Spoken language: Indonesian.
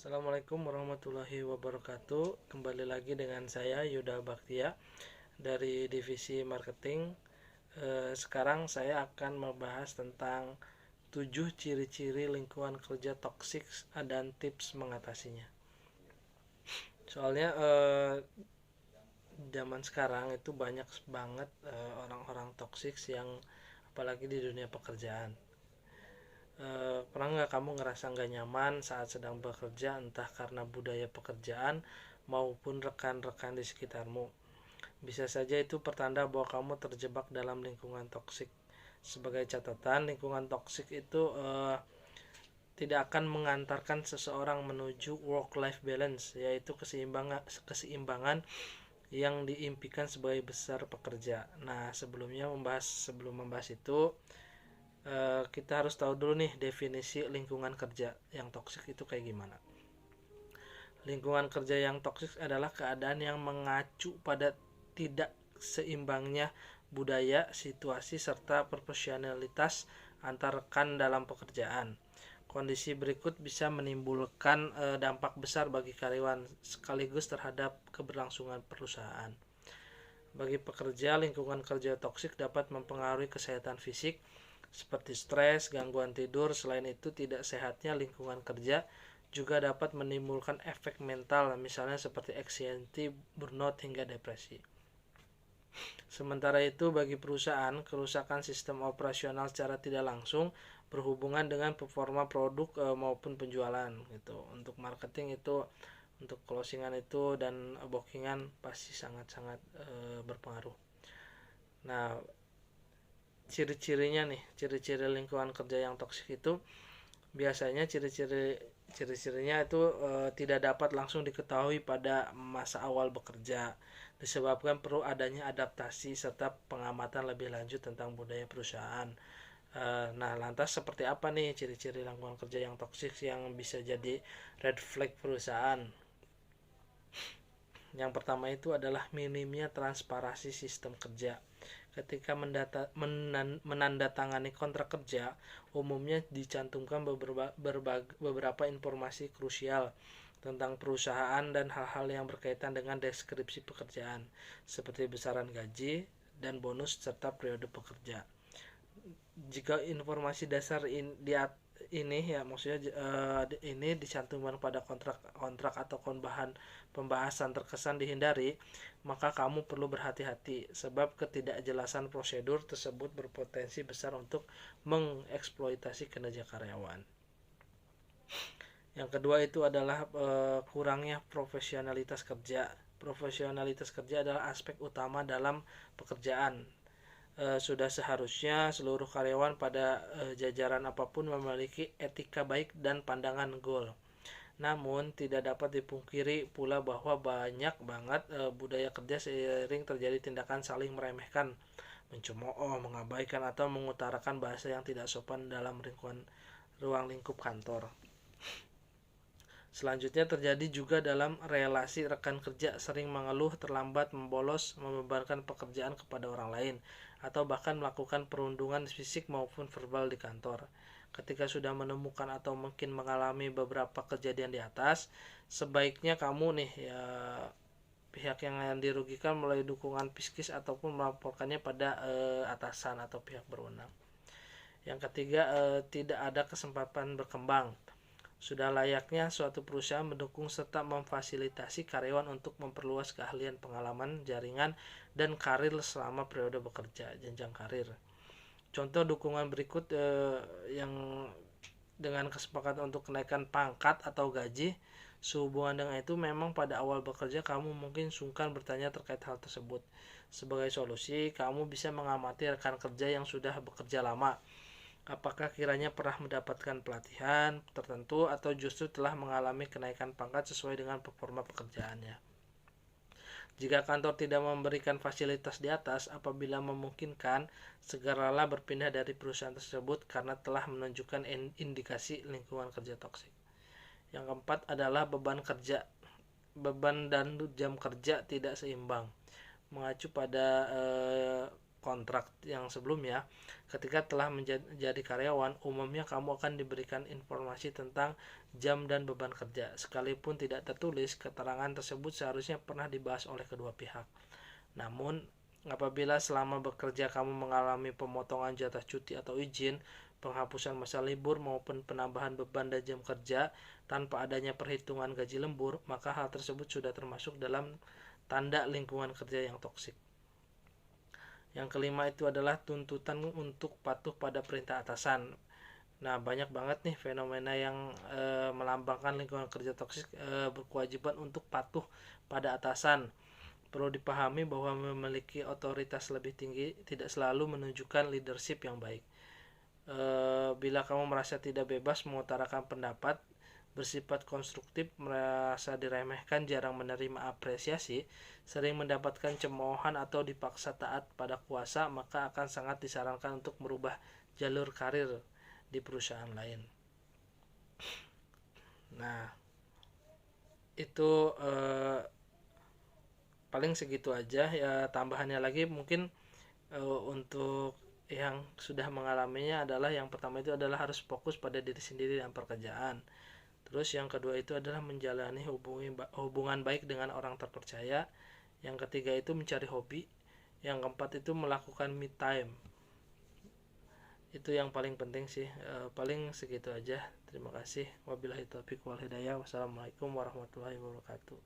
Assalamualaikum warahmatullahi wabarakatuh. Kembali lagi dengan saya Yuda Baktia dari divisi marketing. Sekarang saya akan membahas tentang 7 ciri-ciri lingkungan kerja toksik dan tips mengatasinya. Soalnya zaman sekarang itu banyak banget orang-orang toksik yang apalagi di dunia pekerjaan. Pernah nggak kamu ngerasa nggak nyaman saat sedang bekerja, entah karena budaya pekerjaan maupun rekan-rekan di sekitarmu? Bisa saja itu pertanda bahwa kamu terjebak dalam lingkungan toksik. Sebagai catatan, lingkungan toksik itu tidak akan mengantarkan seseorang menuju work-life balance, yaitu keseimbangan yang diimpikan sebagai besar pekerja. Nah, sebelum membahas itu, kita harus tahu dulu nih definisi lingkungan kerja yang toksik itu kayak gimana. Lingkungan kerja yang toksik adalah keadaan yang mengacu pada tidak seimbangnya budaya, situasi, serta profesionalitas antar rekan dalam pekerjaan. Kondisi berikut bisa menimbulkan dampak besar bagi karyawan sekaligus terhadap keberlangsungan perusahaan. Bagi pekerja, lingkungan kerja toksik dapat mempengaruhi kesehatan fisik seperti stres, gangguan tidur. Selain itu, tidak sehatnya lingkungan kerja juga dapat menimbulkan efek mental, misalnya seperti anxiety, burnout, hingga depresi. Sementara itu, bagi perusahaan, kerusakan sistem operasional secara tidak langsung berhubungan dengan performa produk maupun penjualan gitu. Untuk marketing itu, untuk closingan itu dan bookingan pasti sangat-sangat berpengaruh. Nah, ciri-ciri lingkungan kerja yang toksik itu biasanya ciri-cirinya itu tidak dapat langsung diketahui pada masa awal bekerja, disebabkan perlu adanya adaptasi serta pengamatan lebih lanjut tentang budaya perusahaan. Nah, lantas seperti apa nih ciri-ciri lingkungan kerja yang toksik yang bisa jadi red flag perusahaan? Yang pertama itu adalah minimnya transparansi sistem kerja. Ketika menandatangani kontrak kerja, umumnya dicantumkan beberapa informasi krusial tentang perusahaan dan hal-hal yang berkaitan dengan deskripsi pekerjaan, seperti besaran gaji dan bonus serta periode pekerja. Jika informasi dasar ini ya maksudnya ini dicantumkan pada kontrak atau pembahasan terkesan dihindari, maka kamu perlu berhati-hati sebab ketidakjelasan prosedur tersebut berpotensi besar untuk mengeksploitasi kinerja karyawan. Yang kedua itu adalah kurangnya profesionalitas kerja. Profesionalitas kerja adalah aspek utama dalam pekerjaan. Sudah seharusnya seluruh karyawan pada jajaran apapun memiliki etika baik dan pandangan goal. Namun tidak dapat dipungkiri pula bahwa banyak banget budaya kerja sering terjadi tindakan saling meremehkan, mencemooh, mengabaikan atau mengutarakan bahasa yang tidak sopan dalam ruang lingkup kantor. Selanjutnya terjadi juga dalam relasi rekan kerja, sering mengeluh terlambat, membolos, membebankan pekerjaan kepada orang lain, atau bahkan melakukan perundungan fisik maupun verbal di kantor. Ketika sudah menemukan atau mungkin mengalami beberapa kejadian di atas, sebaiknya kamu nih ya pihak yang dirugikan melalui dukungan psikis ataupun melaporkannya pada atasan atau pihak berwenang. Yang ketiga, tidak ada kesempatan berkembang. Sudah layaknya suatu perusahaan mendukung serta memfasilitasi karyawan untuk memperluas keahlian, pengalaman, jaringan, dan karir selama periode bekerja, jenjang karir. Contoh dukungan berikut yang dengan kesepakatan untuk kenaikan pangkat atau gaji. Sehubungan dengan itu, memang pada awal bekerja kamu mungkin sungkan bertanya terkait hal tersebut. Sebagai solusi, kamu bisa mengamati rekan kerja yang sudah bekerja lama. Apakah kiranya pernah mendapatkan pelatihan tertentu atau justru telah mengalami kenaikan pangkat sesuai dengan performa pekerjaannya. Jika kantor tidak memberikan fasilitas di atas, apabila memungkinkan, segeralah berpindah dari perusahaan tersebut karena telah menunjukkan indikasi lingkungan kerja toksik. Yang keempat adalah beban dan jam kerja tidak seimbang. Mengacu pada kontrak yang sebelumnya, ketika telah menjadi karyawan, umumnya kamu akan diberikan informasi tentang jam dan beban kerja. Sekalipun tidak tertulis, keterangan tersebut seharusnya pernah dibahas oleh kedua pihak. Namun, apabila selama bekerja kamu mengalami pemotongan jatah cuti atau izin, penghapusan masa libur maupun penambahan beban dan jam kerja tanpa adanya perhitungan gaji lembur, maka hal tersebut sudah termasuk dalam tanda lingkungan kerja yang toksik. Yang kelima itu adalah tuntutan untuk patuh pada perintah atasan. Nah, banyak banget nih fenomena yang melambangkan lingkungan kerja toksik, berkewajiban untuk patuh pada atasan. Perlu dipahami bahwa memiliki otoritas lebih tinggi tidak selalu menunjukkan leadership yang baik. Bila kamu merasa tidak bebas mengutarakan pendapat, bersifat konstruktif, merasa diremehkan, jarang menerima apresiasi, sering mendapatkan cemoohan atau dipaksa taat pada kuasa, maka akan sangat disarankan untuk merubah jalur karir di perusahaan lain. Nah, itu paling segitu aja ya. Tambahannya lagi mungkin untuk yang sudah mengalaminya adalah, yang pertama itu adalah harus fokus pada diri sendiri dan pekerjaan. Terus yang kedua itu adalah menjalani hubungan baik dengan orang terpercaya. Yang ketiga itu mencari hobi. Yang keempat itu melakukan me time. Itu yang paling penting sih. Paling segitu aja. Terima kasih. Wabillahi taufiq wal hidayah. Wassalamualaikum warahmatullahi wabarakatuh.